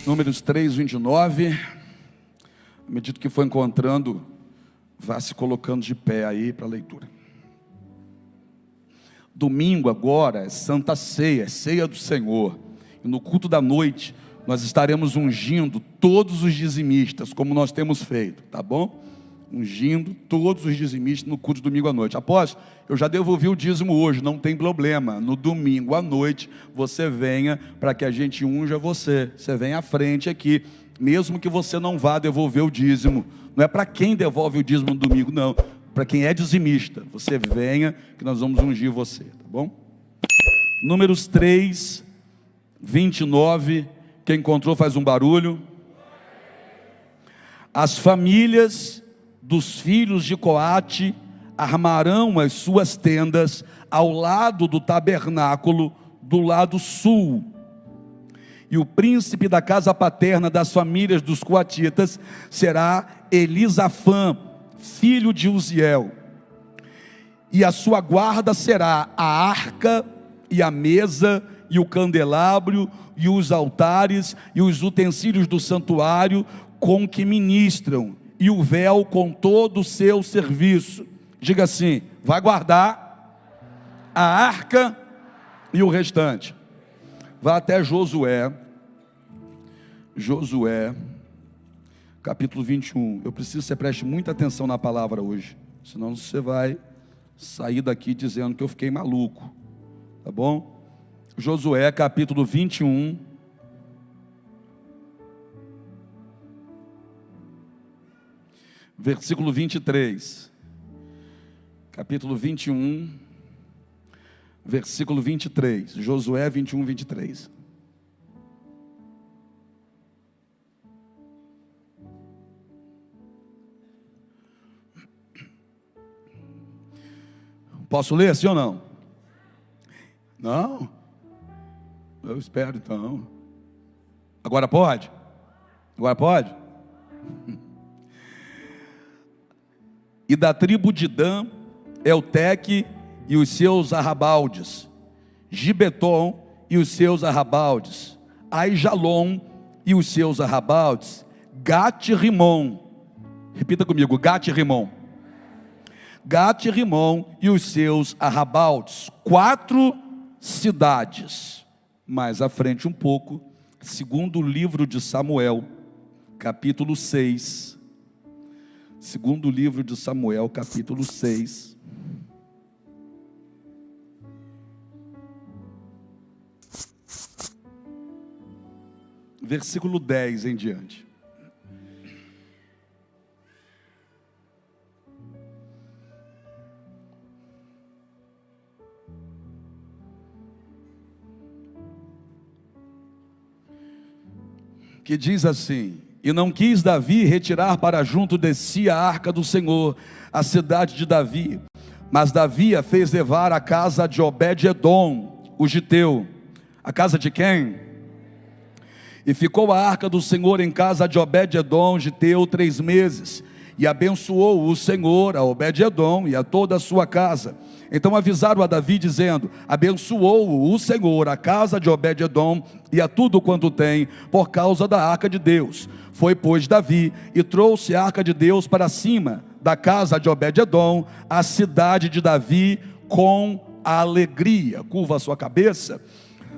Números 3, 29. À medida que for encontrando, vá se colocando de pé aí para a leitura. Domingo agora é Santa Ceia, é Ceia do Senhor. E no culto da noite, nós estaremos ungindo todos os dizimistas, como nós temos feito, tá bom? Ungindo todos os dizimistas no culto de domingo à noite. Apóstolo, eu já devolvi o dízimo hoje, não tem problema. No domingo à noite, você venha para que a gente unja você. Você vem à frente aqui, mesmo que você não vá devolver o dízimo. Não é para quem devolve o dízimo no domingo, não. Para quem é dizimista. Você venha, que nós vamos ungir você, tá bom? Números 3, 29. Quem encontrou faz um barulho. As famílias dos filhos de Coate armarão as suas tendas ao lado do tabernáculo, do lado sul. E o príncipe da casa paterna das famílias dos coatitas será Elisafã, filho de Uziel. E a sua guarda será a arca e a mesa e o candelabro e os altares e os utensílios do santuário com que ministram, e o véu com todo o seu serviço. Diga assim: vai guardar a arca e o restante. Vá até Josué, capítulo 21. Eu preciso que você preste muita atenção na palavra hoje, senão você vai sair daqui dizendo que eu fiquei maluco, tá bom? Josué capítulo 21, versículo 23, capítulo 21, versículo 23, Josué 21, 23. Posso ler sim ou não? Não? Eu espero então. Agora pode? Agora pode? E da tribo de Dan, Elteque e os seus arrabaldes, Gibeton e os seus arrabaldes, Aijalon e os seus arrabaldes, Gat-Rimon. Repita comigo: Gat-Rimon. Gat-Rimon e os seus arrabaldes, 4 cidades. Mais à frente um pouco, segundo livro de Samuel, capítulo 6. Segundo livro de Samuel, capítulo 6. Versículo 10 em diante. Que diz assim: e não quis Davi retirar para junto de si a arca do Senhor, a cidade de Davi, mas Davi a fez levar à casa de Obed-edom, o giteu. A casa de quem? E ficou a arca do Senhor em casa de Obed-edom, giteu, 3 meses, e abençoou o Senhor a Obed-edom e a toda a sua casa. Então avisaram a Davi dizendo: abençoou o Senhor a casa de Obed-edom e a tudo quanto tem, por causa da arca de Deus. Foi pois Davi e trouxe a arca de Deus para cima da casa de Obed-edom, a cidade de Davi, com alegria. Curva a sua cabeça.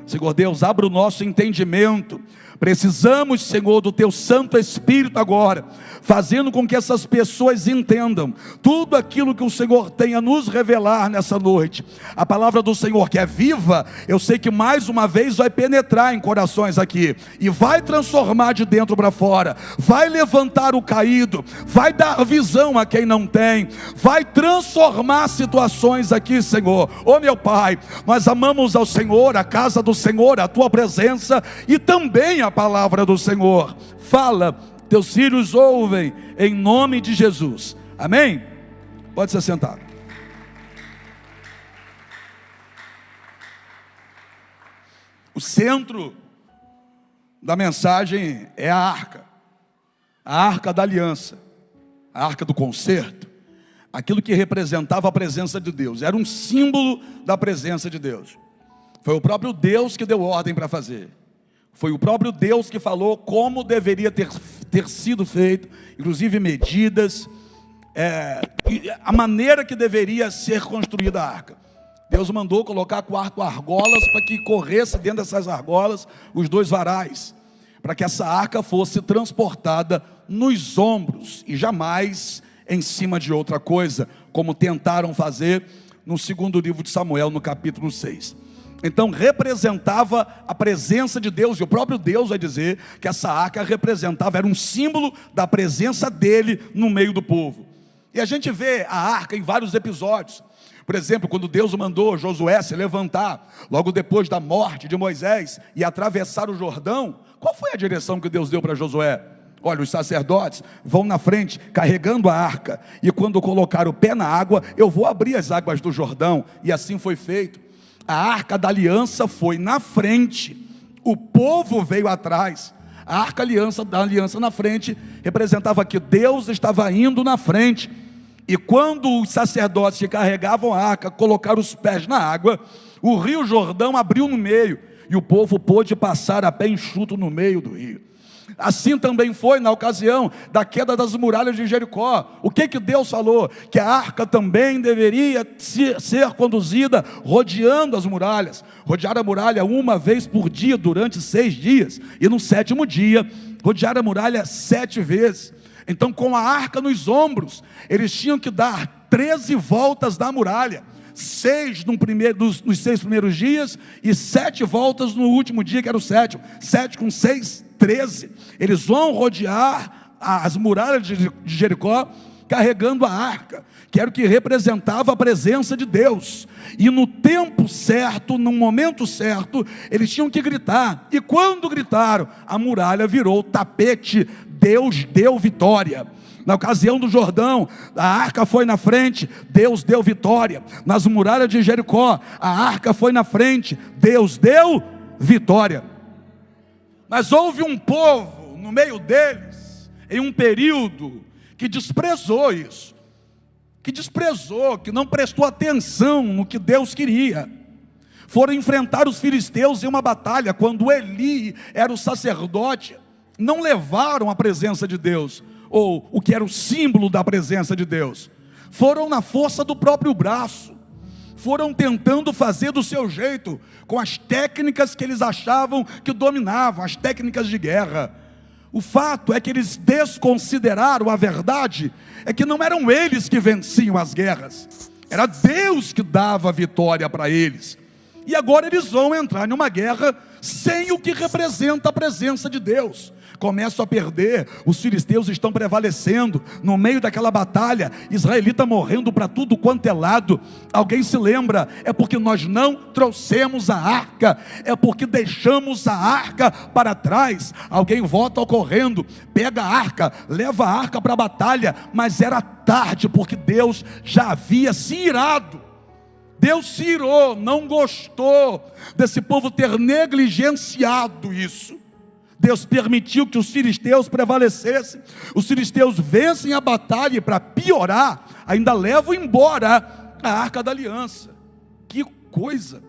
Senhor Deus, abra o nosso entendimento. Precisamos, Senhor, do Teu Santo Espírito agora, fazendo com que essas pessoas entendam tudo aquilo que o Senhor tem a nos revelar nessa noite. A palavra do Senhor, que é viva, eu sei que mais uma vez vai penetrar em corações aqui, e vai transformar de dentro para fora, vai levantar o caído, vai dar visão a quem não tem, vai transformar situações aqui, Senhor. Ô meu Pai, nós amamos ao Senhor, a casa do Senhor, a Tua presença, e também a palavra do Senhor. Fala, Teus filhos ouvem, em nome de Jesus, amém? Pode se sentar. O centro da mensagem é a arca da aliança, a arca do concerto, aquilo que representava a presença de Deus, era um símbolo da presença de Deus. Foi o próprio Deus que deu ordem para fazer. Foi o próprio Deus que falou como deveria ter sido feito, inclusive medidas, a maneira que deveria ser construída a arca. Deus mandou colocar 4 argolas para que corresse dentro dessas argolas os 2 varais, para que essa arca fosse transportada nos ombros e jamais em cima de outra coisa, como tentaram fazer no 2º livro de Samuel, no capítulo 6. Então representava a presença de Deus, e o próprio Deus vai dizer que essa arca representava, era um símbolo da presença dele no meio do povo. E a gente vê a arca em vários episódios. Por exemplo, quando Deus mandou Josué se levantar, logo depois da morte de Moisés, e atravessar o Jordão, qual foi a direção que Deus deu para Josué? Olha, os sacerdotes vão na frente carregando a arca, e quando colocar o pé na água, eu vou abrir as águas do Jordão. E assim foi feito. A arca da aliança foi na frente, o povo veio atrás. A arca da aliança na frente representava que Deus estava indo na frente. E quando os sacerdotes que carregavam a arca colocaram os pés na água, o rio Jordão abriu no meio, e o povo pôde passar a pé enxuto no meio do rio. Assim também foi na ocasião da queda das muralhas de Jericó. O que Deus falou? Que a arca também deveria ser conduzida rodeando as muralhas. Rodear a muralha uma vez por dia durante 6 dias. E no 7º dia, rodear a muralha 7 vezes. Então, com a arca nos ombros, eles tinham que dar 13 voltas da muralha. 6 nos 6 primeiros dias e 7 voltas no último dia, que era o 7º. 7 com 6, 13. Eles vão rodear as muralhas de Jericó carregando a arca, que era o que representava a presença de Deus. E no tempo certo, no momento certo, eles tinham que gritar. E quando gritaram, a muralha virou tapete. Deus deu vitória. Na ocasião do Jordão, a arca foi na frente, Deus deu vitória. Nas muralhas de Jericó, a arca foi na frente, Deus deu vitória. Mas houve um povo no meio deles, em um período, que desprezou isso, que não prestou atenção no que Deus queria. Foram enfrentar os filisteus em uma batalha, quando Eli era o sacerdote. Não levaram a presença de Deus, ou o que era o símbolo da presença de Deus. Foram na força do próprio braço, foram tentando fazer do seu jeito, com as técnicas que eles achavam que dominavam, as técnicas de guerra. O fato é que eles desconsideraram a verdade, é que não eram eles que venciam as guerras, era Deus que dava a vitória para eles. E agora eles vão entrar numa guerra sem o que representa a presença de Deus. Começam a perder, os filisteus estão prevalecendo, no meio daquela batalha, israelita morrendo para tudo quanto é lado. Alguém se lembra? É porque nós não trouxemos a arca, é porque deixamos a arca para trás. Alguém volta correndo, pega a arca, leva a arca para a batalha, mas era tarde, porque Deus já havia se irado. Deus se irou, não gostou desse povo ter negligenciado isso. Deus permitiu que os filisteus prevalecessem. Os filisteus vencem a batalha e, para piorar, ainda levam embora a arca da aliança. Que coisa!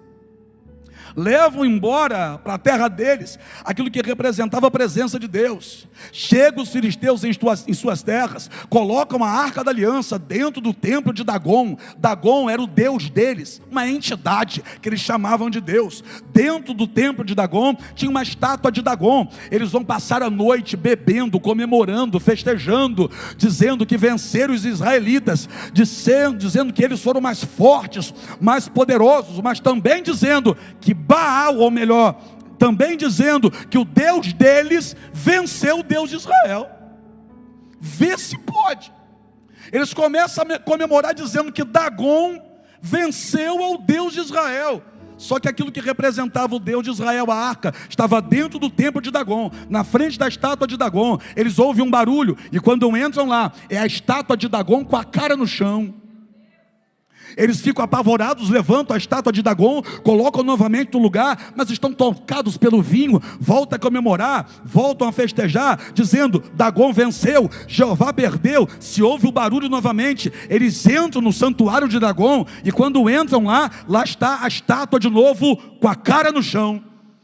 Levam embora para a terra deles aquilo que representava a presença de Deus. Chegam os filisteus em suas terras, colocam a arca da aliança dentro do templo de Dagon. Dagon era o deus deles, uma entidade que eles chamavam de Deus. Dentro do templo de Dagon tinha uma estátua de Dagon. Eles vão passar a noite bebendo, comemorando, festejando, dizendo que venceram os israelitas, dizendo que eles foram mais fortes, mais poderosos, mas também dizendo que Baal, ou melhor, também dizendo que o Deus deles venceu o Deus de Israel. Vê se pode. Eles começam a comemorar dizendo que Dagon venceu ao Deus de Israel. Só que aquilo que representava o Deus de Israel, a arca, estava dentro do templo de Dagon, na frente da estátua de Dagon. Eles ouvem um barulho, e quando entram lá, é a estátua de Dagon com a cara no chão. Eles ficam apavorados, levantam a estátua de Dagon, colocam novamente no lugar, mas estão tocados pelo vinho, voltam a comemorar, voltam a festejar, dizendo: Dagon venceu, Jeová perdeu. Se ouve o barulho novamente, eles entram no santuário de Dagon, e quando entram lá está a estátua de novo com a cara no chão.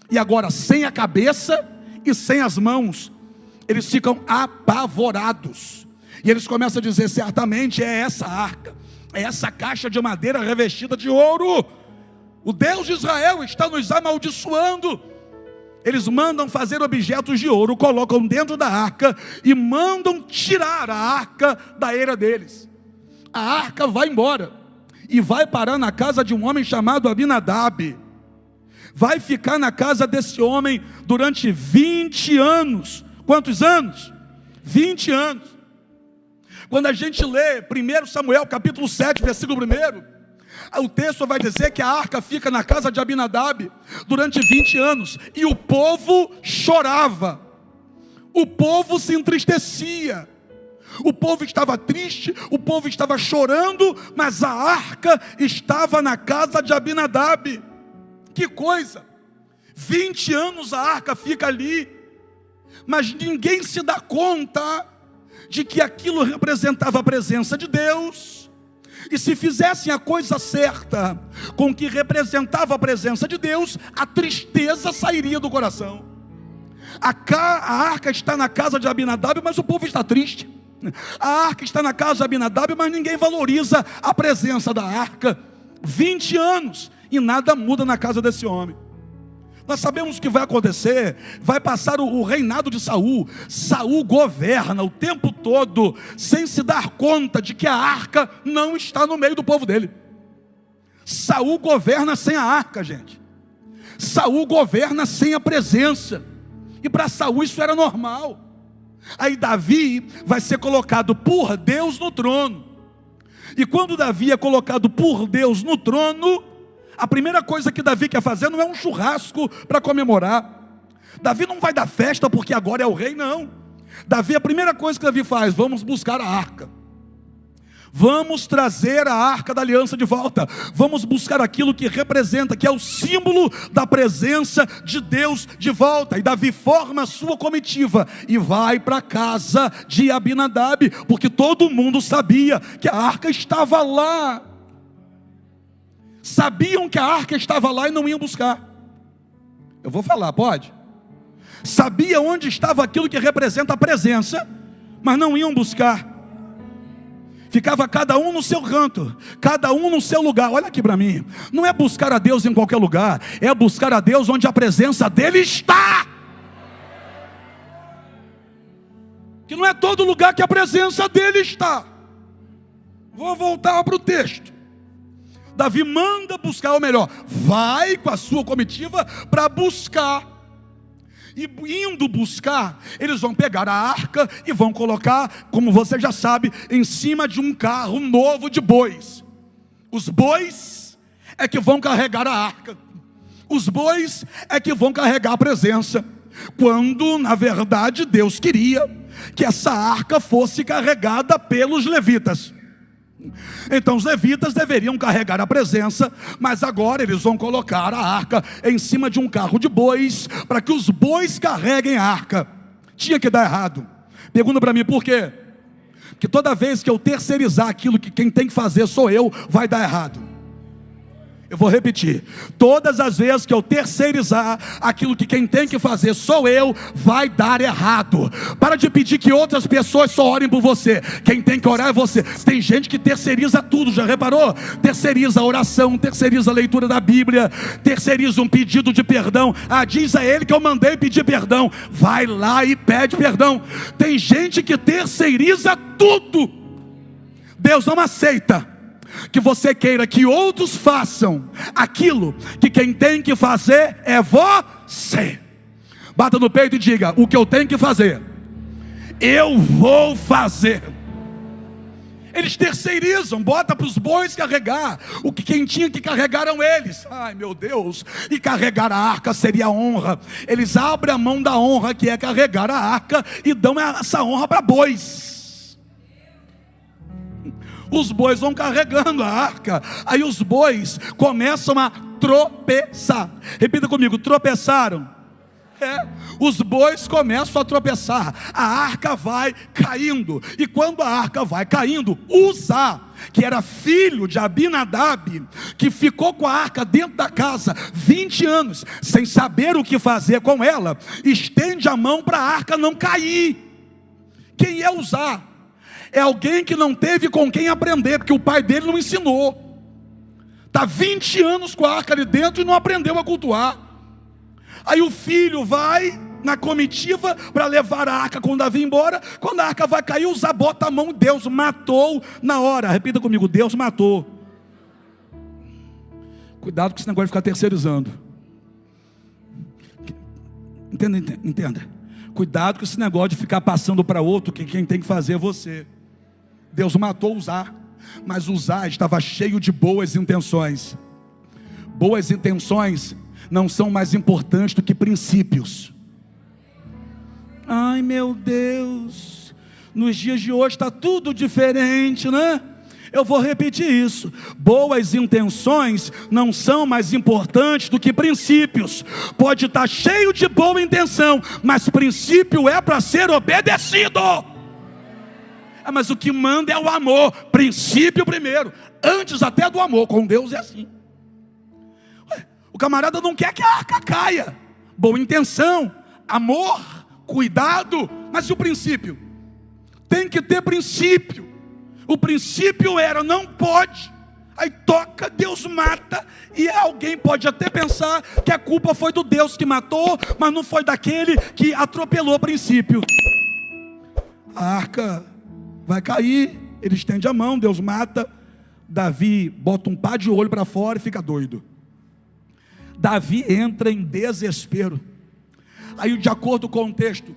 e agora sem a cabeça e sem as mãos. Eles ficam apavorados, e eles começam a dizer: certamente é essa arca, é essa caixa de madeira revestida de ouro. O Deus de Israel está nos amaldiçoando. Eles mandam fazer objetos de ouro, colocam dentro da arca e mandam tirar a arca da eira deles. A arca vai embora e vai parar na casa de um homem chamado Abinadab. Vai ficar na casa desse homem durante 20 anos. Quantos anos? 20 anos. Quando a gente lê 1 Samuel capítulo 7, versículo 1, o texto vai dizer que a arca fica na casa de Abinadab durante 20 anos. E o povo chorava, o povo se entristecia, o povo estava triste, o povo estava chorando, mas a arca estava na casa de Abinadab. Que coisa! 20 anos a arca fica ali, mas ninguém se dá conta de que aquilo representava a presença de Deus. E se fizessem a coisa certa com o que representava a presença de Deus, a tristeza sairia do coração. A arca está na casa de Abinadab, mas o povo está triste. A arca está na casa de Abinadab, mas ninguém valoriza a presença da arca. 20 anos e nada muda na casa desse homem. Nós sabemos o que vai acontecer. Vai passar o reinado de Saul. Saul governa o tempo todo sem se dar conta de que a arca não está no meio do povo dele. Saul governa sem a arca, gente. Saul governa sem a presença. E para Saul isso era normal. Aí Davi vai ser colocado por Deus no trono. E quando Davi é colocado por Deus no trono, a primeira coisa que Davi quer fazer não é um churrasco para comemorar. Davi não vai dar festa porque agora é o rei, não. Davi, a primeira coisa que Davi faz: vamos buscar a arca. Vamos trazer a arca da aliança de volta. Vamos buscar aquilo que representa, que é o símbolo da presença de Deus de volta. E Davi forma a sua comitiva e vai para a casa de Abinadab, porque todo mundo sabia que a arca estava lá. Sabiam que a arca estava lá e não iam buscar. Eu vou falar, pode? Sabia onde estava aquilo que representa a presença, mas não iam buscar. Ficava cada um no seu canto, cada um no seu lugar. Olha aqui para mim. Não é buscar a Deus em qualquer lugar, é buscar a Deus onde a presença dele está. Que não é todo lugar que a presença dele está. Vou voltar para o texto. Davi manda buscar, ou melhor, vai com a sua comitiva para buscar. E indo buscar, eles vão pegar a arca e vão colocar, como você já sabe, em cima de um carro novo de bois. Os bois é que vão carregar a arca. Os bois é que vão carregar a presença. Quando, na verdade, Deus queria que essa arca fosse carregada pelos levitas. Então os levitas deveriam carregar a presença, mas agora eles vão colocar a arca em cima de um carro de bois, para que os bois carreguem a arca. Tinha que dar errado. Pergunta para mim, por quê? Porque toda vez que eu terceirizar aquilo que quem tem que fazer sou eu, vai dar errado. Eu vou repetir: todas as vezes que eu terceirizar aquilo que quem tem que fazer sou eu, vai dar errado. Para de pedir que outras pessoas só orem por você. Quem tem que orar é você. Tem gente que terceiriza tudo, já reparou? Terceiriza a oração, terceiriza a leitura da Bíblia, terceiriza um pedido de perdão. Diz a ele que eu mandei pedir perdão. Vai lá e pede perdão. Tem gente que terceiriza tudo. Deus não aceita que você queira que outros façam aquilo que quem tem que fazer é você. Bata no peito e diga: o que eu tenho que fazer, eu vou fazer. Eles terceirizam, bota para os bois carregar. O que quem tinha que carregar eram eles. Ai meu Deus, e carregar a arca seria honra. Eles abrem a mão da honra, que é carregar a arca, e dão essa honra para bois. Os bois vão carregando a arca. Aí os bois começam a tropeçar. Repita comigo: tropeçaram. Os bois começam a tropeçar, a arca vai caindo, e quando a arca vai caindo, Uzá, que era filho de Abinadab, que ficou com a arca dentro da casa 20 anos, sem saber o que fazer com ela, estende a mão para a arca não cair. Quem é Uzá? É alguém que não teve com quem aprender, porque o pai dele não ensinou. Está 20 anos com a arca ali dentro e não aprendeu a cultuar. Aí o filho vai na comitiva para levar a arca com Davi embora. Quando a arca vai cair, Uzá bota a mão, Deus matou na hora. Repita comigo: Deus matou. Cuidado com esse negócio de ficar terceirizando. Entenda. Cuidado com esse negócio de ficar passando para outro, que quem tem que fazer é você. Deus matou Uzá, mas Uzá estava cheio de boas intenções. Boas intenções não são mais importantes do que princípios. Ai meu Deus, nos dias de hoje está tudo diferente, né? Eu vou repetir isso: boas intenções não são mais importantes do que princípios. Pode estar cheio de boa intenção, mas princípio é para ser obedecido. Mas o que manda é o amor, princípio primeiro, antes até do amor. Com Deus é assim. O camarada não quer que a arca caia. Boa intenção, amor, cuidado, mas e o princípio? Tem que ter princípio. O princípio era: não pode. Aí toca, Deus mata. E alguém pode até pensar que a culpa foi do Deus que matou, mas não foi daquele que atropelou o princípio. A arca vai cair, ele estende a mão, Deus mata. Davi bota um par de olho para fora e fica doido. Davi entra em desespero. Aí, de acordo com o texto,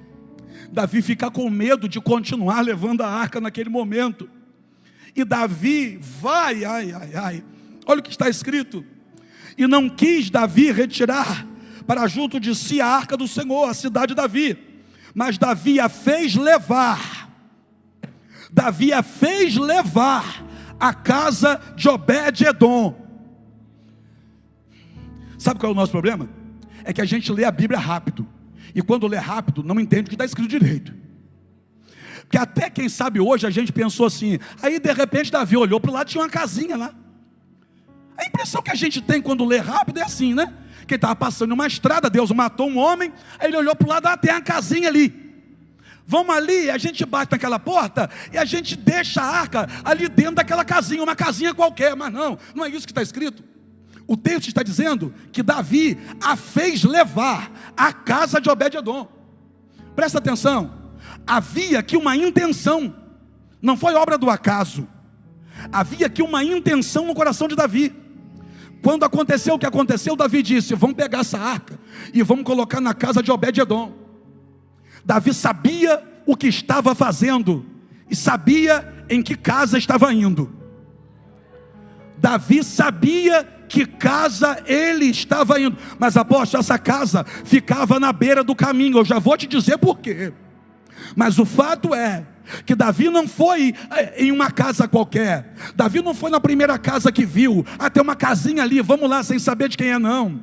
Davi fica com medo de continuar levando a arca naquele momento. E Davi vai, olha o que está escrito: e não quis Davi retirar para junto de si a arca do Senhor, a cidade de Davi, mas Davi a fez levar. Davi a fez levar à casa de Obed-edom. Sabe qual é o nosso problema? É que a gente lê a Bíblia rápido, e quando lê rápido não entende o que está escrito direito. Porque até quem sabe hoje a gente pensou assim. Aí de repente Davi olhou para o lado, tinha uma casinha lá. A impressão que a gente tem quando lê rápido é assim, né? Que ele estava passando uma estrada, Deus matou um homem, aí ele olhou para o lado, tem uma casinha ali. Vamos ali, a gente bate naquela porta e a gente deixa a arca ali dentro daquela casinha, uma casinha qualquer. Mas não é isso que está escrito. O texto está dizendo que Davi a fez levar à casa de Obed-edom. Presta atenção, havia aqui uma intenção, não foi obra do acaso. Havia aqui uma intenção no coração de Davi. Quando aconteceu o que aconteceu, Davi disse: vamos pegar essa arca e vamos colocar na casa de Obed-edom. Davi sabia o que estava fazendo e sabia em que casa estava indo. Davi sabia que casa ele estava indo. Mas apóstolo, essa casa ficava na beira do caminho. Eu já vou te dizer por quê. Mas o fato é que Davi não foi em uma casa qualquer. Davi não foi na primeira casa que viu. Tem uma casinha ali, vamos lá, sem saber de quem é, não.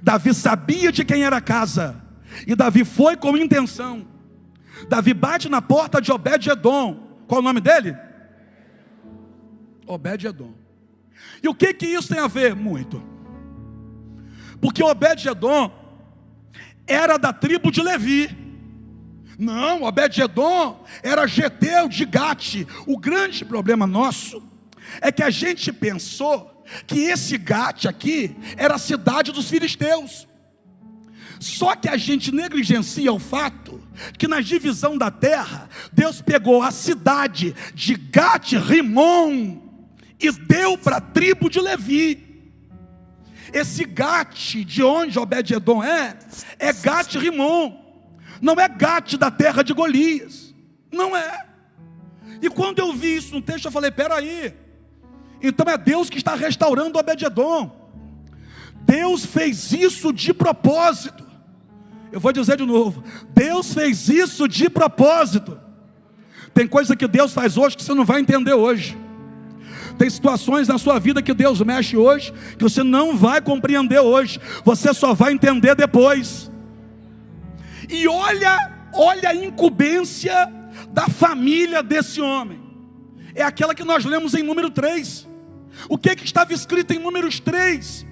Davi sabia de quem era a casa, e Davi foi com intenção. Davi bate na porta de Obed-edom. Qual o nome dele? Obed-edom. E o que isso tem a ver? Muito. Porque Obed-edom era da tribo de Levi. Não, Obed-edom era geteu de Gate. O grande problema nosso é que a gente pensou que esse Gate aqui era a cidade dos filisteus. Só que a gente negligencia o fato que na divisão da terra, Deus pegou a cidade de Gate-rimon e deu para a tribo de Levi. Esse Gate, de onde Obed-edom é Gate-rimon. Não é Gate da terra de Golias. Não é. E quando eu vi isso no texto, eu falei: peraí, então é Deus que está restaurando Obed-edom. Deus fez isso de propósito. Eu vou dizer de novo: Deus fez isso de propósito. Tem coisa que Deus faz hoje que você não vai entender hoje. Tem situações na sua vida que Deus mexe hoje que você não vai compreender hoje. Você só vai entender depois. E olha a incumbência da família desse homem. É aquela que nós lemos em número 3. O que estava escrito em números 3?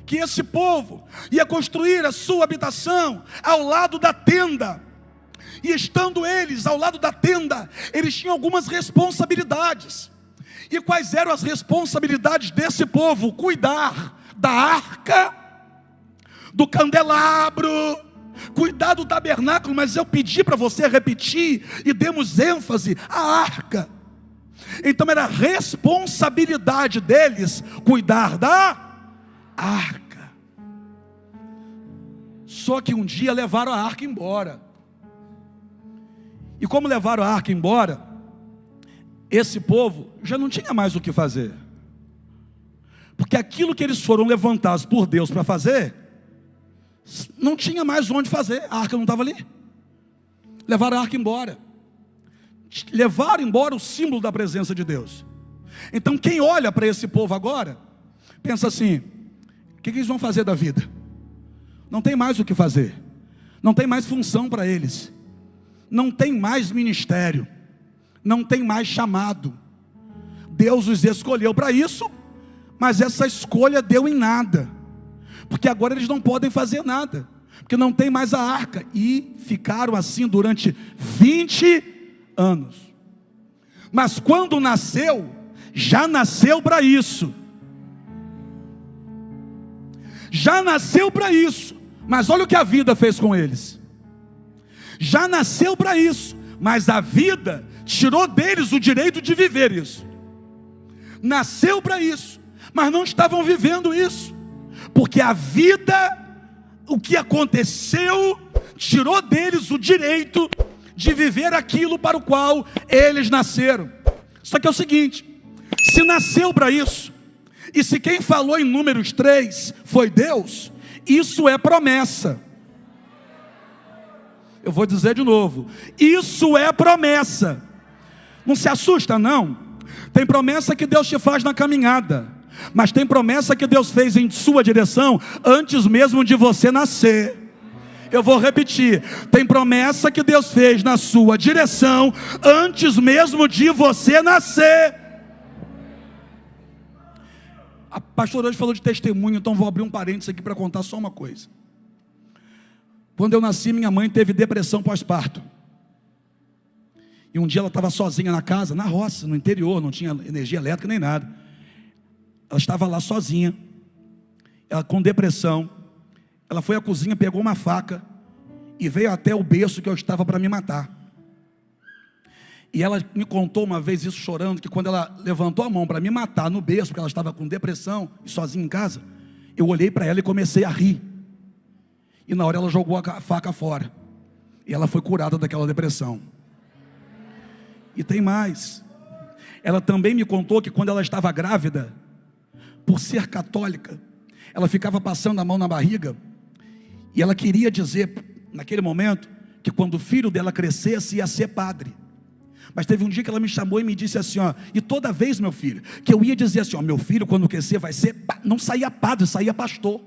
Que esse povo ia construir a sua habitação ao lado da tenda. E estando eles ao lado da tenda, eles tinham algumas responsabilidades. E quais eram as responsabilidades desse povo? Cuidar da arca, do candelabro, cuidar do tabernáculo. Mas eu pedi para você repetir e demos ênfase à arca. Então era responsabilidade deles cuidar da arca. Só que um dia levaram a arca embora. E como levaram a arca embora, esse povo já não tinha mais o que fazer. Porque aquilo que eles foram levantados por Deus para fazer, não tinha mais onde fazer. A arca não estava ali. Levaram a arca embora. Levaram embora o símbolo da presença de Deus. Então quem olha para esse povo agora, pensa assim: o que eles vão fazer da vida? Não tem mais o que fazer. Não tem mais função para eles. Não tem mais ministério. Não tem mais chamado. Deus os escolheu para isso, mas essa escolha deu em nada. Porque agora eles não podem fazer nada, porque não tem mais a arca. E ficaram assim durante 20 anos. Mas quando nasceu, já nasceu para isso. Já nasceu para isso. Mas olha o que a vida fez com eles. Já nasceu para isso, mas a vida tirou deles o direito de viver isso. Nasceu para isso, mas não estavam vivendo isso, porque a vida, o que aconteceu, tirou deles o direito de viver aquilo para o qual eles nasceram. Só que é o seguinte: se nasceu para isso, e se quem falou em números 3 foi Deus, isso é promessa. Eu vou dizer de novo: isso é promessa. Não se assusta não. Tem promessa que Deus te faz na caminhada, mas tem promessa que Deus fez em sua direção antes mesmo de você nascer. Eu vou repetir: tem promessa que Deus fez na sua direção antes mesmo de você nascer. A pastora hoje falou de testemunho, então vou abrir um parênteses aqui para contar só uma coisa. Quando eu nasci, minha mãe teve depressão pós-parto. E um dia ela estava sozinha na casa, na roça, no interior, não tinha energia elétrica nem nada. Ela estava lá sozinha, ela com depressão. Ela foi à cozinha, pegou uma faca e veio até o berço que eu estava para me matar. E ela me contou uma vez isso chorando, que quando ela levantou a mão para me matar no berço, porque ela estava com depressão e sozinha em casa, eu olhei para ela e comecei a rir. E na hora ela jogou a faca fora. E ela foi curada daquela depressão. E tem mais. Ela também me contou que quando ela estava grávida, por ser católica, ela ficava passando a mão na barriga. E ela queria dizer, naquele momento, que quando o filho dela crescesse, ia ser padre. Mas teve um dia que ela me chamou e me disse assim, ó: e toda vez, meu filho, que eu ia dizer assim, ó, meu filho quando crescer vai ser, não saía padre, saía pastor.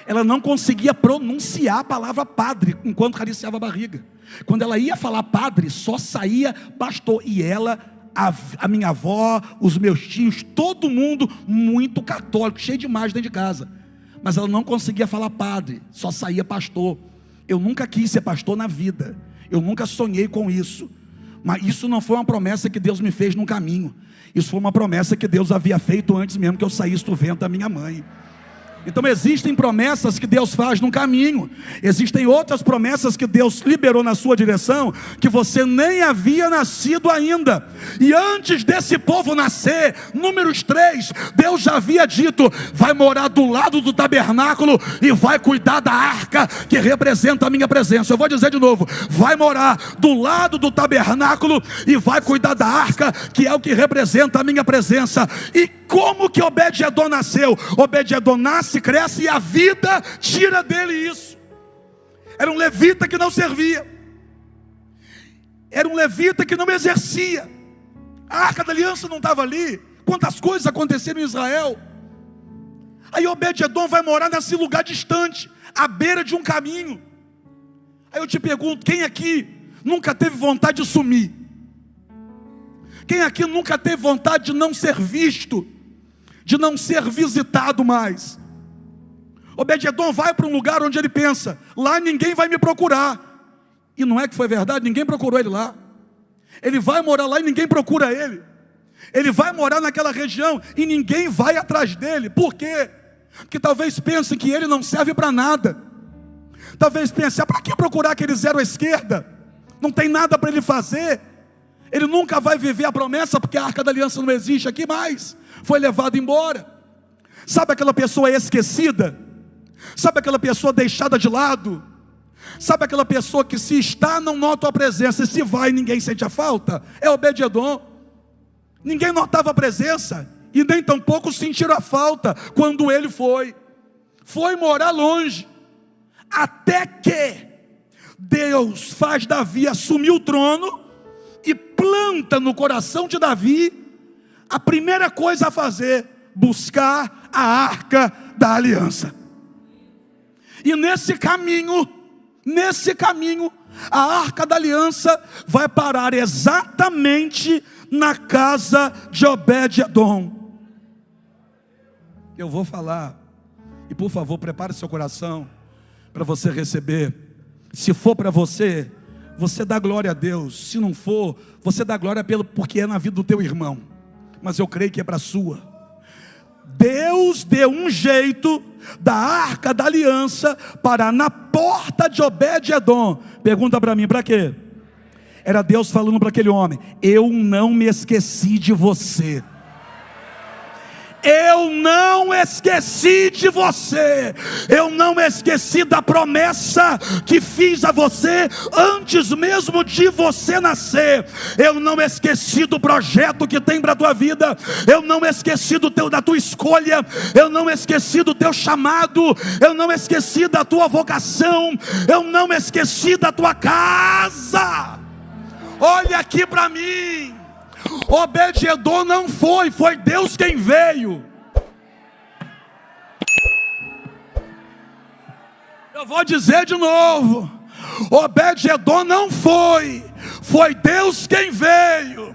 Ela não conseguia pronunciar a palavra padre enquanto acariciava a barriga. Quando ela ia falar padre, só saía pastor. E ela, a minha avó, os meus tios, todo mundo muito católico, cheio de imagem dentro de casa. Mas ela não conseguia falar padre, só saía pastor. Eu nunca quis ser pastor na vida. Eu nunca sonhei com isso. Mas isso não foi uma promessa que Deus me fez no caminho. Isso foi uma promessa que Deus havia feito antes mesmo que eu saísse do ventre da minha mãe. Então existem promessas que Deus faz no caminho. Existem outras promessas que Deus liberou na sua direção, que você nem havia nascido ainda. E antes desse povo nascer, números 3, Deus já havia dito: vai morar do lado do tabernáculo e vai cuidar da arca que representa a minha presença. Eu vou dizer de novo: vai morar do lado do tabernáculo e vai cuidar da arca que é o que representa a minha presença. E como que Obed-Edom nasceu? Obed-Edom nasce, cresce e a vida tira dele isso. Era um levita que não servia, era um levita que não exercia. A arca da aliança não estava ali. Quantas coisas aconteceram em Israel. Aí Obed-edom vai morar nesse lugar distante, à beira de um caminho. Aí eu te pergunto, quem aqui nunca teve vontade de sumir? Quem aqui nunca teve vontade de não ser visto, de não ser visitado mais? Obed-edom vai para um lugar onde ele pensa, lá ninguém vai me procurar. E não é que foi verdade, ninguém procurou ele lá. Ele vai morar lá e ninguém procura ele. Ele vai morar naquela região e ninguém vai atrás dele. Por quê? Porque talvez pensem que ele não serve para nada. Talvez pensem, para que procurar aquele zero à esquerda? Não tem nada para ele fazer. Ele nunca vai viver a promessa, porque a Arca da Aliança não existe aqui mais. Foi levado embora. Sabe aquela pessoa esquecida? Sabe aquela pessoa deixada de lado? Sabe aquela pessoa que se está não nota a presença, e se vai ninguém sente a falta? É Obed-edom. Ninguém notava a presença, e nem tampouco sentiram a falta, quando ele foi morar longe, até que Deus faz Davi assumir o trono, e planta no coração de Davi, a primeira coisa a fazer, buscar a Arca da Aliança. E nesse caminho, a Arca da Aliança vai parar exatamente na casa de Obed-edom. Eu vou falar, e por favor prepare seu coração para você receber. Se for para você, você dá glória a Deus. Se não for, você dá glória porque é na vida do teu irmão, mas eu creio que é para a sua. Deus deu um jeito da Arca da Aliança parar na porta de Obed-edom. Pergunta para mim, para quê? Era Deus falando para aquele homem, eu não me esqueci de você. Eu não esqueci de você. Eu não esqueci da promessa que fiz a você antes mesmo de você nascer. Eu não esqueci do projeto que tem para a tua vida. Eu não esqueci da tua escolha. Eu não esqueci do teu chamado. Eu não esqueci da tua vocação. Eu não esqueci da tua casa. Olha aqui para mim. Obed-edom não foi Deus quem veio. Eu vou dizer de novo, Obed-edom não foi Deus quem veio.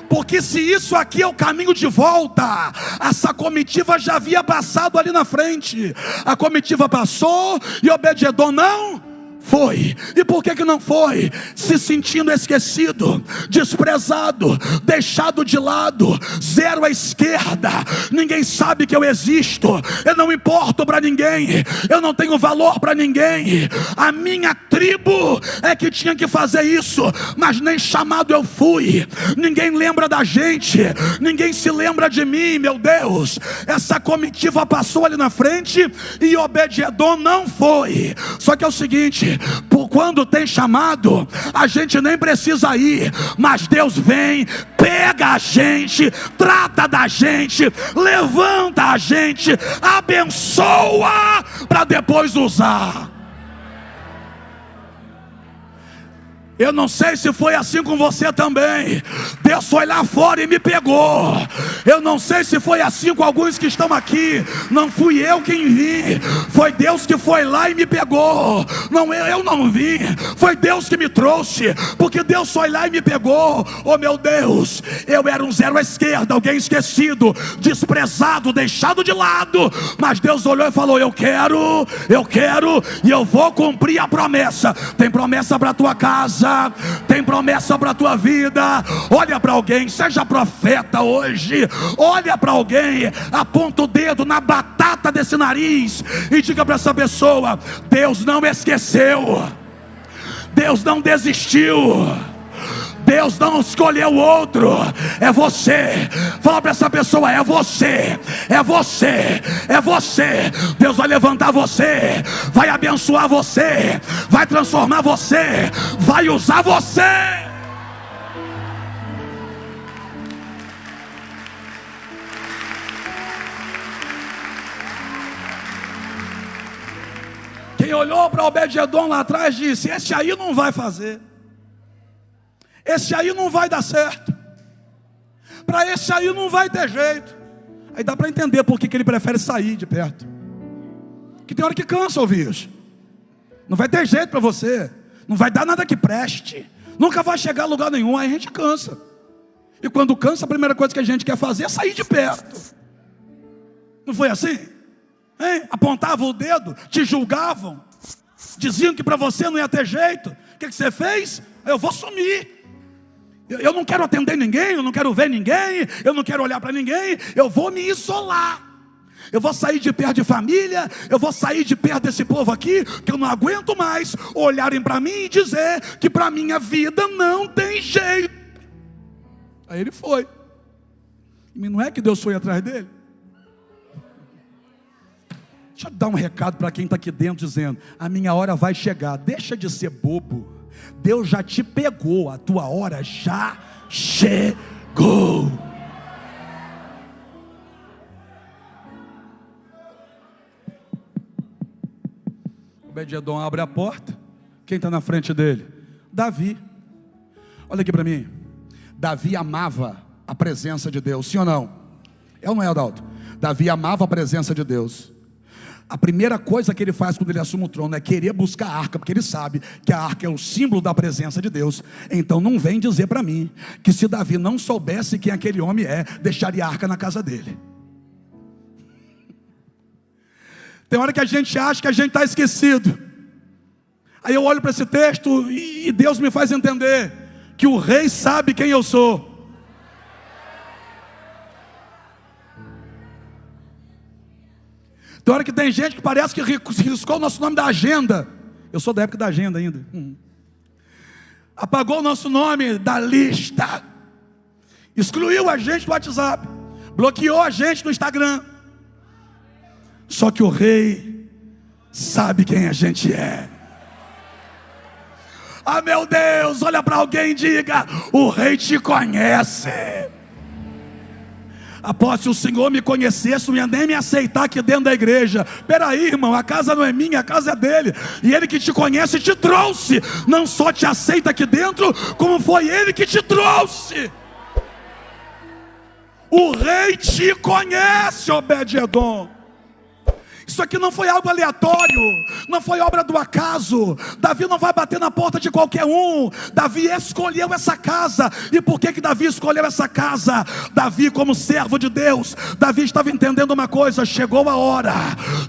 Porque se isso aqui é o caminho de volta, essa comitiva já havia passado ali na frente. A comitiva passou e Obed-edom não foi. E por que não foi? Se sentindo esquecido, desprezado, deixado de lado, zero à esquerda. Ninguém sabe que eu existo. Eu não importo para ninguém. Eu não tenho valor para ninguém. A minha tribo é que tinha que fazer isso, mas nem chamado eu fui. Ninguém lembra da gente. Ninguém se lembra de mim, meu Deus. Essa comitiva passou ali na frente e Obed-edom não foi. Só que é o seguinte, por quando tem chamado, a gente nem precisa ir, mas Deus vem, pega a gente, trata da gente, levanta a gente, abençoa para depois usar. Eu não sei se foi assim com você também. Deus foi lá fora e me pegou. Eu não sei se foi assim com alguns que estão aqui. Não fui eu quem vim, foi Deus que foi lá e me pegou. Não, eu não vim, foi Deus que me trouxe. Porque Deus foi lá e me pegou. Oh meu Deus, eu era um zero à esquerda, alguém esquecido, desprezado, deixado de lado. Mas Deus olhou e falou, eu quero e eu vou cumprir a promessa. Tem promessa para a tua casa, tem promessa para a tua vida. Olha para alguém, seja profeta hoje. Olha para alguém, aponta o dedo na batata desse nariz e diga para essa pessoa, Deus não esqueceu, Deus não desistiu, Deus não escolheu outro, é você. Fala para essa pessoa, é você, é você, é você. Deus vai levantar você, vai abençoar você, vai transformar você, vai usar você. Quem olhou para Obed-edom lá atrás disse, esse aí não vai fazer, esse aí não vai dar certo, para esse aí não vai ter jeito. Aí dá para entender por que ele prefere sair de perto. Que tem hora que cansa ouvir isso. Não vai ter jeito para você. Não vai dar nada que preste. Nunca vai chegar a lugar nenhum. Aí a gente cansa. E quando cansa, a primeira coisa que a gente quer fazer é sair de perto. Não foi assim? Hein? Apontavam o dedo, te julgavam, diziam que para você não ia ter jeito. O que você fez? Eu vou sumir. Eu não quero atender ninguém, eu não quero ver ninguém, eu não quero olhar para ninguém, eu vou me isolar. Eu vou sair de perto de família, eu vou sair de perto desse povo aqui, que eu não aguento mais olharem para mim e dizer que para minha vida não tem jeito. Aí ele foi. E não é que Deus foi atrás dele? Deixa eu dar um recado para quem está aqui dentro dizendo: a minha hora vai chegar. Deixa de ser bobo. Deus já te pegou, a tua hora já chegou. Obed-edom abre a porta. Quem está na frente dele? Davi. Olha aqui para mim. Davi amava a presença de Deus, sim ou não? É ou não é, Adalto? Davi amava a presença de Deus. A primeira coisa que ele faz quando ele assume o trono é querer buscar a arca, porque ele sabe que a arca é o símbolo da presença de Deus. Então não vem dizer para mim que se Davi não soubesse quem aquele homem é, deixaria a arca na casa dele. Tem hora que a gente acha que a gente está esquecido. Aí eu olho para esse texto e Deus me faz entender que o rei sabe quem eu sou. Tem hora que tem gente que parece que riscou o nosso nome da agenda. Eu sou da época da agenda ainda. Apagou o nosso nome da lista. Excluiu a gente do WhatsApp. Bloqueou a gente no Instagram. Só que o rei sabe quem a gente é. Ah, meu Deus, olha para alguém e diga: o rei te conhece. Após se o Senhor me conhecesse, não ia nem me aceitar aqui dentro da igreja. Peraí, irmão, a casa não é minha, a casa é dele. E ele que te conhece te trouxe. Não só te aceita aqui dentro, como foi ele que te trouxe. O rei te conhece, Obed-edom. Isso aqui não foi algo aleatório, não foi obra do acaso. Davi não vai bater na porta de qualquer um. Davi escolheu essa casa. E por que Davi escolheu essa casa? Davi, como servo de Deus, Davi estava entendendo uma coisa: chegou a hora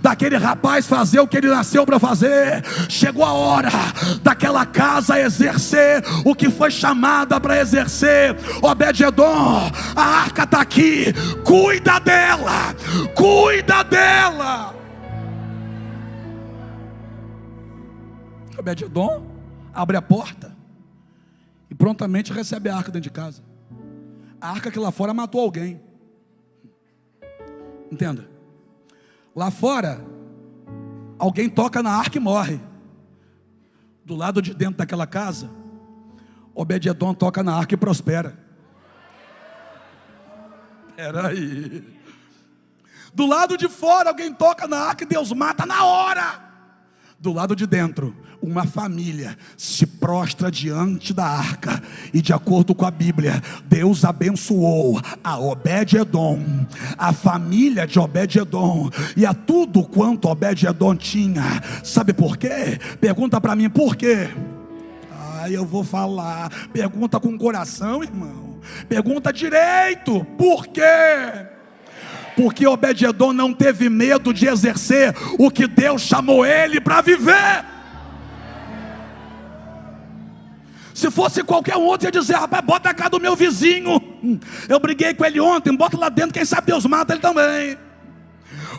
daquele rapaz fazer o que ele nasceu para fazer. Chegou a hora daquela casa exercer o que foi chamada para exercer. Obed-edom, a arca está aqui, cuida dela, cuida dela. Obed-edom abre a porta e prontamente recebe a arca dentro de casa. A arca que lá fora matou alguém. Entenda. Lá fora, alguém toca na arca e morre. Do lado de dentro daquela casa, Obed-edom toca na arca e prospera. Peraí. Do lado de fora, alguém toca na arca e Deus mata na hora. Do lado de dentro, uma família se prostra diante da arca. E de acordo com a Bíblia, Deus abençoou a Obed-edom, a família de Obed-edom e a tudo quanto Obed-edom tinha. Sabe por quê? Pergunta para mim, por quê? Eu vou falar. Pergunta com o coração, irmão. Pergunta direito. Por quê? Porque Obed-edom não teve medo de exercer o que Deus chamou ele para viver. Se fosse qualquer um outro, ia dizer: rapaz, bota a casa do meu vizinho. Eu briguei com ele ontem, bota lá dentro, quem sabe Deus mata ele também.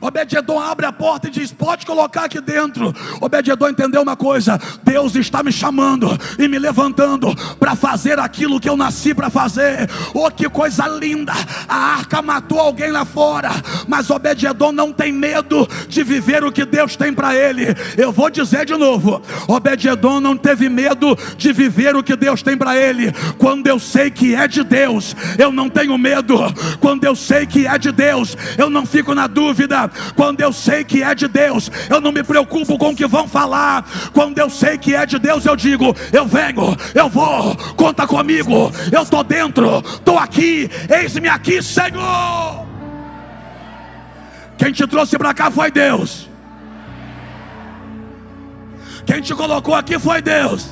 Obed-edom abre a porta e diz: pode colocar aqui dentro. Obed-edom entendeu uma coisa: Deus está me chamando e me levantando para fazer aquilo que eu nasci para fazer. Oh, que coisa linda! A arca matou alguém lá fora, mas Obed-edom não tem medo de viver o que Deus tem para ele. Eu vou dizer de novo: Obed-edom não teve medo de viver o que Deus tem para ele. Quando eu sei que é de Deus, eu não tenho medo. Quando eu sei que é de Deus, eu não fico na dúvida. Quando eu sei que é de Deus, eu não me preocupo com o que vão falar. Quando eu sei que é de Deus, eu digo: eu venho, eu vou, conta comigo, eu estou dentro, estou aqui, eis-me aqui, Senhor. Quem te trouxe para cá foi Deus. Quem te colocou aqui foi Deus.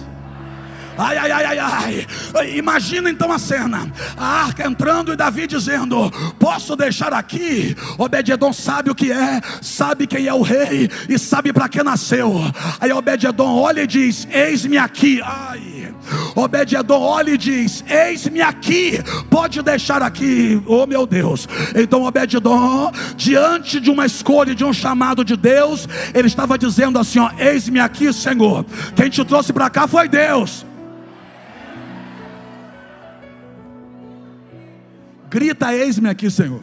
Ai, ai, ai, ai, ai. Imagina então a cena, a arca entrando e Davi dizendo: posso deixar aqui? Obed-edom sabe o que é, sabe quem é o rei e sabe para que nasceu. Aí Obed-edom olha e diz: eis-me aqui. Ai, Obed-edom olha e diz: eis-me aqui, pode deixar aqui. Oh meu Deus. Então Obed-edom, diante de uma escolha, de um chamado de Deus, ele estava dizendo assim, ó: eis-me aqui, Senhor. Quem te trouxe para cá foi Deus. Grita: eis-me aqui, Senhor.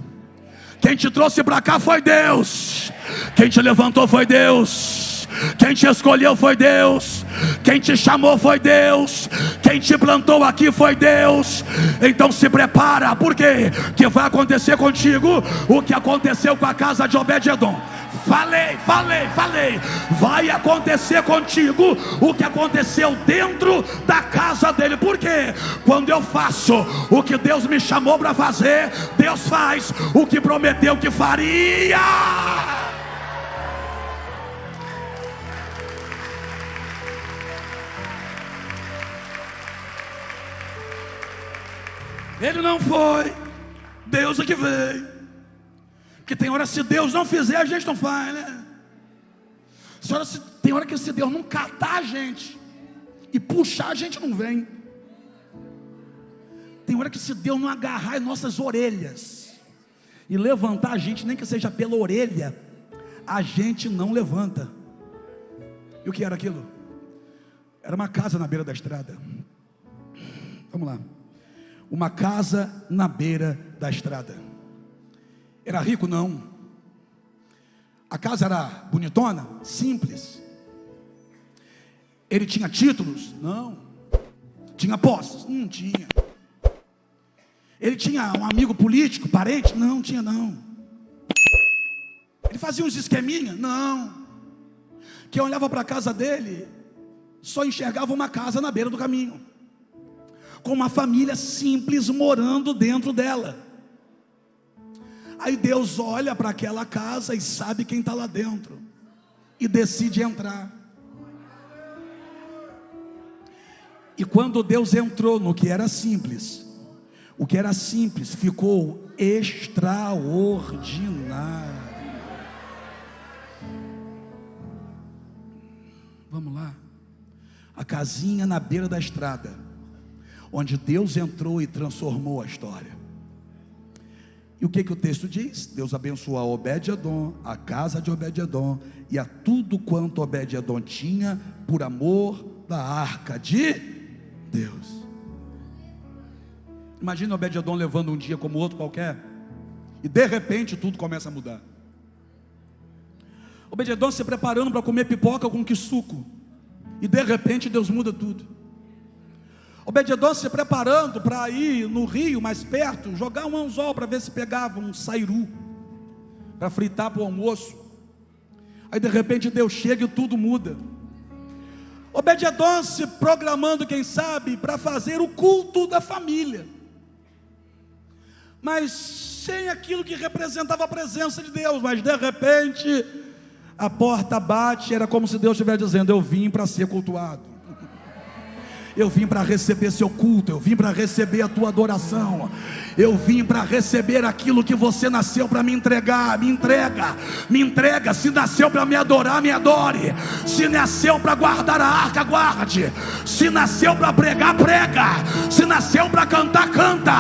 Quem te trouxe para cá foi Deus. Quem te levantou foi Deus. Quem te escolheu foi Deus. Quem te chamou foi Deus. Quem te plantou aqui foi Deus. Então se prepara, porque que vai acontecer contigo o que aconteceu com a casa de Obed-edom. Falei. Vai acontecer contigo o que aconteceu dentro da casa dele. Por quê? Quando eu faço o que Deus me chamou para fazer, Deus faz o que prometeu que faria. Ele não foi, Deus é que veio. Porque tem hora, se Deus não fizer, a gente não faz, né? Tem hora que se Deus não catar a gente e puxar, a gente não vem. Tem hora que se Deus não agarrar em nossas orelhas e levantar a gente, nem que seja pela orelha, a gente não levanta. E o que era aquilo? Era uma casa na beira da estrada. Vamos lá. Uma casa na beira da estrada. Era rico? Não. A casa era bonitona? Simples. Ele tinha títulos? Não. Tinha posses? Não tinha. Ele tinha um amigo político, parente? Não tinha não. Ele fazia uns esqueminha? Não. Quem olhava para a casa dele só enxergava uma casa na beira do caminho, com uma família simples morando dentro dela. Aí Deus olha para aquela casa e sabe quem está lá dentro e decide entrar. E quando Deus entrou no que era simples, o que era simples ficou extraordinário. Vamos lá. A casinha na beira da estrada, onde Deus entrou e transformou a história. E o que o texto diz? Deus abençoou a Obed-edom, a casa de Obed-edom e a tudo quanto Obed-edom tinha, por amor da arca de Deus. Imagina Obed-edom levando um dia como outro qualquer, e de repente tudo começa a mudar. Obed-edom se preparando para comer pipoca com que suco, e de repente Deus muda tudo. Obed-edom se preparando para ir no rio mais perto, jogar um anzol para ver se pegava um sairu para fritar para o almoço. Aí de repente Deus chega e tudo muda. Obed-edom se programando, quem sabe, para fazer o culto da família, mas sem aquilo que representava a presença de Deus. Mas de repente a porta bate, era como se Deus estivesse dizendo: eu vim para ser cultuado. Eu vim para receber seu culto, eu vim para receber a tua adoração, eu vim para receber aquilo que você nasceu para me entregar. Me entrega. Se nasceu para me adorar, me adore. Se nasceu para guardar a arca, guarde. Se nasceu para pregar, prega. Se nasceu para cantar, canta.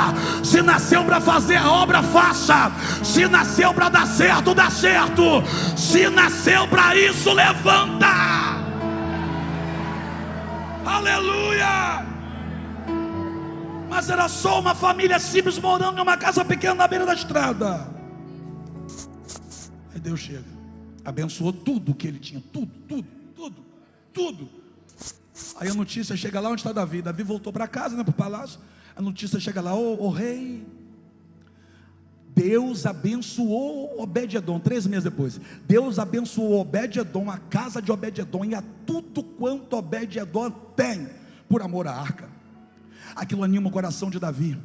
Se nasceu para fazer a obra, faça. Se nasceu para dar certo, dá certo. Se nasceu para isso, levanta. Aleluia! Mas era só uma família simples morando em uma casa pequena na beira da estrada. Aí Deus chega, abençoou tudo que ele tinha, tudo. Aí a notícia chega lá onde está Davi. Davi voltou para casa, para o palácio. A notícia chega lá: ô rei, Deus abençoou Obed-edom. 3 meses depois, Deus abençoou Obed-edom, a casa de Obed-edom e a tudo quanto Obed-edom tem, por amor à arca. Aquilo anima o coração de Davi.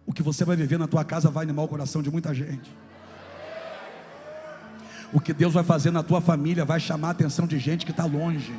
O que você vai viver na tua casa vai animar o coração de muita gente. O que Deus vai fazer na tua família vai chamar a atenção de gente que está longe.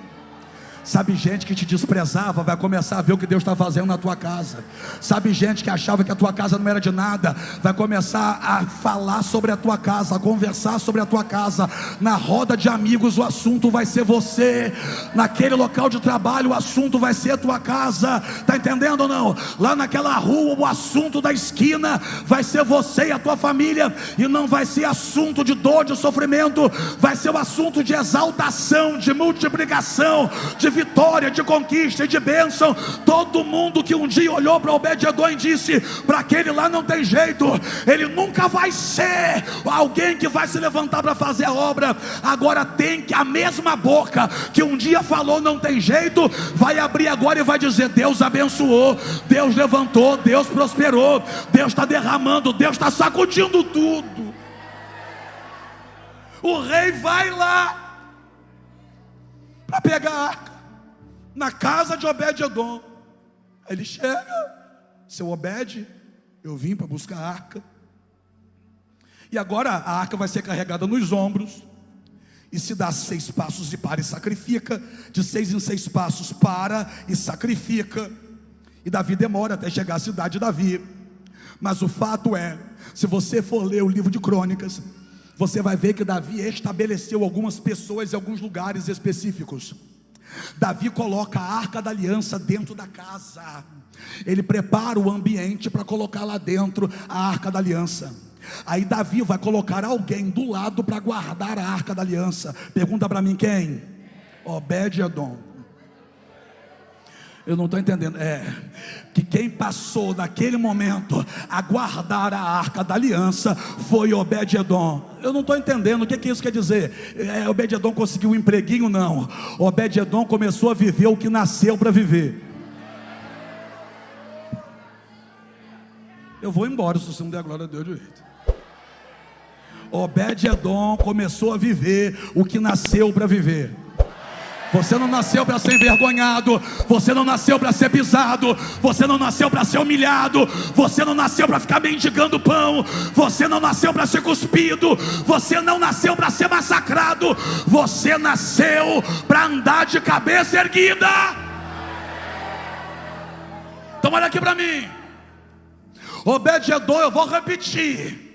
Sabe, gente que te desprezava vai começar a ver o que Deus está fazendo na tua casa. Sabe, gente que achava que a tua casa não era de nada, vai começar a falar sobre a tua casa, a conversar sobre a tua casa. Na roda de amigos o assunto vai ser você. Naquele local de trabalho o assunto vai ser a tua casa. Está entendendo ou não? Lá naquela rua o assunto da esquina vai ser você e a tua família. E não vai ser assunto de dor, de sofrimento. Vai ser o assunto de exaltação, de multiplicação, de vitória, de conquista e de bênção. Todo mundo que um dia olhou para Obed-edom e disse: para aquele lá não tem jeito, ele nunca vai ser alguém que vai se levantar para fazer a obra. Agora tem que a mesma boca que um dia falou não tem jeito, vai abrir agora e vai dizer: Deus abençoou, Deus levantou, Deus prosperou, Deus está derramando, Deus está sacudindo tudo. O rei vai lá para pegar a arca na casa de Obed-edom. Aí ele chega: seu Obed, eu vim para buscar a arca. E agora a arca vai ser carregada nos ombros. E se dá 6 passos e para e sacrifica. De 6 em 6 passos para e sacrifica. E Davi demora até chegar à cidade de Davi. Mas o fato é, se você for ler o livro de Crônicas, você vai ver que Davi estabeleceu algumas pessoas em alguns lugares específicos. Davi coloca a arca da aliança dentro da casa. Ele prepara o ambiente para colocar lá dentro a arca da aliança. Aí Davi vai colocar alguém do lado para guardar a arca da aliança. Pergunta para mim quem? Obed-edom. Eu não estou entendendo. Que quem passou naquele momento a guardar a arca da aliança foi Obed-edom. Eu não estou entendendo o que isso quer dizer. Obed-edom conseguiu um empreguinho? Não. Obed-edom começou a viver o que nasceu para viver. Eu vou embora se você não der glória a Deus direito. Obed-edom começou a viver o que nasceu para viver. Você não nasceu para ser envergonhado, você não nasceu para ser pisado, você não nasceu para ser humilhado, você não nasceu para ficar mendigando pão, você não nasceu para ser cuspido, você não nasceu para ser massacrado, você nasceu para andar de cabeça erguida. Então olha aqui para mim. Obed-edom, eu vou repetir.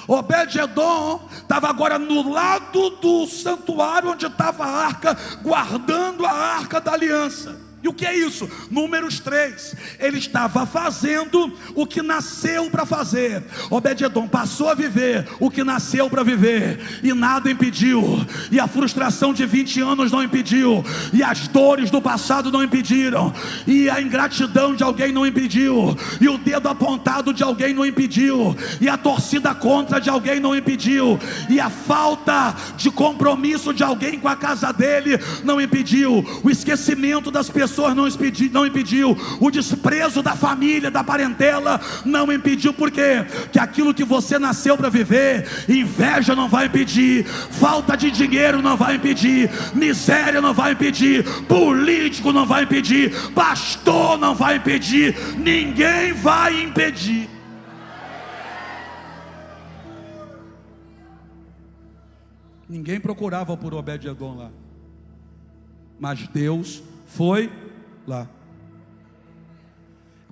Obed-edom estava agora no lado do santuário onde estava a arca, guardando a arca da aliança. E o que é isso? Números 3. Ele estava fazendo o que nasceu para fazer. Obed-edom passou a viver o que nasceu para viver, e nada impediu. E a frustração de 20 anos não impediu, e as dores do passado não impediram, e a ingratidão de alguém não impediu, e o dedo apontado de alguém não impediu, e a torcida contra de alguém não impediu, e a falta de compromisso de alguém com a casa dele não impediu, o esquecimento das pessoas não impediu, o desprezo da família, da parentela não impediu. Por quê? Que aquilo que você nasceu para viver, inveja não vai impedir, falta de dinheiro não vai impedir, miséria não vai impedir, político não vai impedir, pastor não vai impedir, ninguém vai impedir. Ninguém procurava por Obed-edom lá, mas Deus foi lá.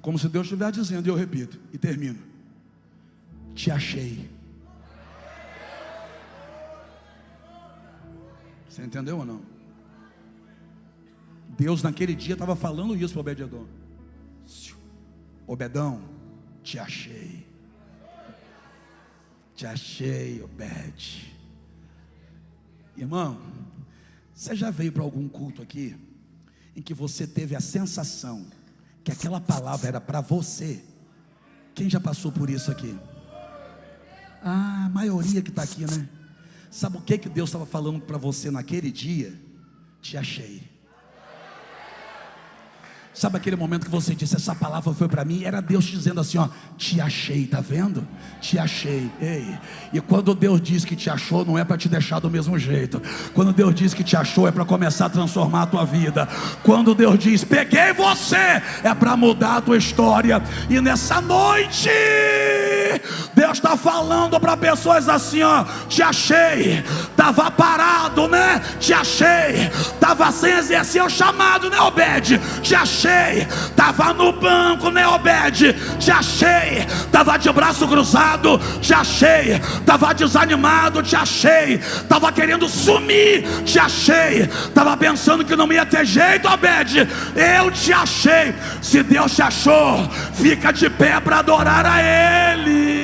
Como se Deus estivesse dizendo, e eu repito e termino: te achei. Você entendeu ou não? Deus naquele dia estava falando isso para Obed-edom: Obedão, te achei. Te achei, Obed. Irmão, você já veio para algum culto aqui em que você teve a sensação que aquela palavra era para você? Quem já passou por isso aqui? A maioria que está aqui, né? Sabe o que Deus estava falando para você naquele dia? Te achei. Sabe aquele momento que você disse, essa palavra foi para mim? Era Deus dizendo assim, ó, te achei, tá vendo? Te achei. Ei. E quando Deus diz que te achou, não é para te deixar do mesmo jeito. Quando Deus diz que te achou, é para começar a transformar a tua vida. Quando Deus diz, peguei você, é para mudar a tua história. E nessa noite, Deus está falando para pessoas assim, ó, te achei. Estava parado, né? Te achei. Estava sem exercer o chamado, né, Obed? Te achei. Estava no banco, né, Obed? Te achei. Estava de braço cruzado, te achei. Estava desanimado, te achei. Estava querendo sumir, te achei. Estava pensando que não ia ter jeito, Obed. Eu te achei. Se Deus te achou, fica de pé para adorar a Ele.